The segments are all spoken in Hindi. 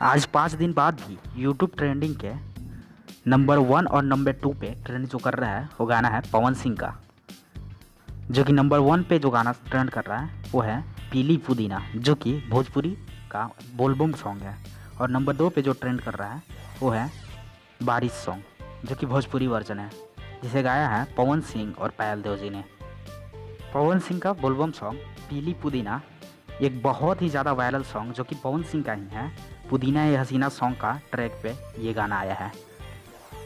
आज 5 दिन बाद भी यूट्यूब ट्रेंडिंग के नंबर 1 और नंबर 2 पे ट्रेंड जो कर रहा है वो गाना है पवन सिंह का। जो कि नंबर 1 पे जो गाना ट्रेंड कर रहा है वो है पीली पुदीना, जो कि भोजपुरी का बोलबम सॉन्ग है। और नंबर 2 पे जो ट्रेंड कर रहा है वो है बारिश सॉन्ग, जो कि भोजपुरी वर्जन है, जिसे गाया है पवन सिंह और पायल देव जी ने। पवन सिंह का बोलबम सॉन्ग पीली पुदीना एक बहुत ही ज़्यादा वायरल सॉन्ग, जो कि पवन सिंह का ही है। पुदीना ये हसीना सॉन्ग का ट्रैक पे ये गाना आया है।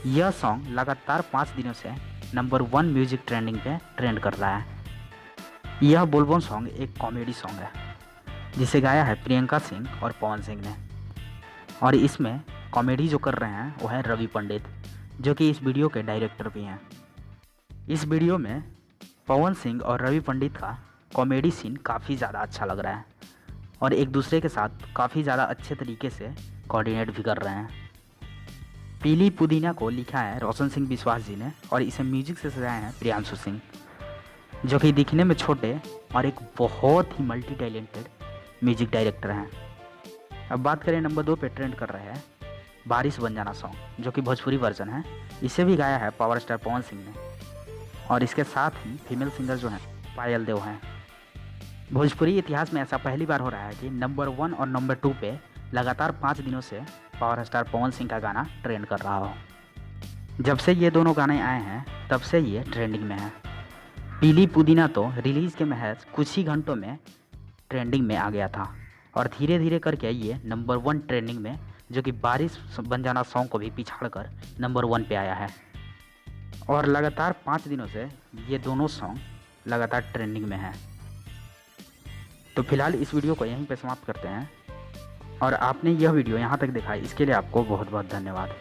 यह सॉन्ग लगातार 5 दिनों से नंबर 1 म्यूजिक ट्रेंडिंग पे ट्रेंड कर रहा है। यह बोलबम सॉन्ग एक कॉमेडी सॉन्ग है, जिसे गाया है प्रियंका सिंह और पवन सिंह ने। और इसमें कॉमेडी जो कर रहे हैं वो है रवि पंडित, जो कि इस वीडियो के डायरेक्टर भी हैं। इस वीडियो में पवन सिंह और रवि पंडित का कॉमेडी सीन काफ़ी ज़्यादा अच्छा लग रहा है और एक दूसरे के साथ काफ़ी ज़्यादा अच्छे तरीके से कोऑर्डिनेट भी कर रहे हैं। पीली पुदीना को लिखा है रोशन सिंह विश्वास जी ने और इसे म्यूजिक से सजाए हैं प्रियांशु सिंह, जो कि दिखने में छोटे और एक बहुत ही मल्टी टैलेंटेड म्यूजिक डायरेक्टर हैं। अब बात करें नंबर 2 पे ट्रेंड कर रहे हैं बारिश बन जाना सॉन्ग, जो कि भोजपुरी वर्जन है। इसे भी गाया है पावर स्टार पवन सिंह ने और इसके साथ ही फीमेल सिंगर जो हैं पायल देव हैं। भोजपुरी इतिहास में ऐसा पहली बार हो रहा है कि नंबर 1 और नंबर 2 पे लगातार 5 दिनों से पावर स्टार पवन सिंह का गाना ट्रेंड कर रहा हो। जब से ये दोनों गाने आए हैं तब से ये ट्रेंडिंग में है। पीली पुदीना तो रिलीज़ के महज कुछ ही घंटों में ट्रेंडिंग में आ गया था और धीरे धीरे करके ये नंबर 1 ट्रेंडिंग में, जो कि बारिश बन जाना सॉन्ग को भी पिछाड़ कर नंबर 1 पे आया है। और लगातार 5 दिनों से ये दोनों सॉन्ग लगातार ट्रेंडिंग में है। तो फिलहाल इस वीडियो को यहीं पे समाप्त करते हैं और आपने यह वीडियो यहाँ तक देखा, इसके लिए आपको बहुत बहुत धन्यवाद।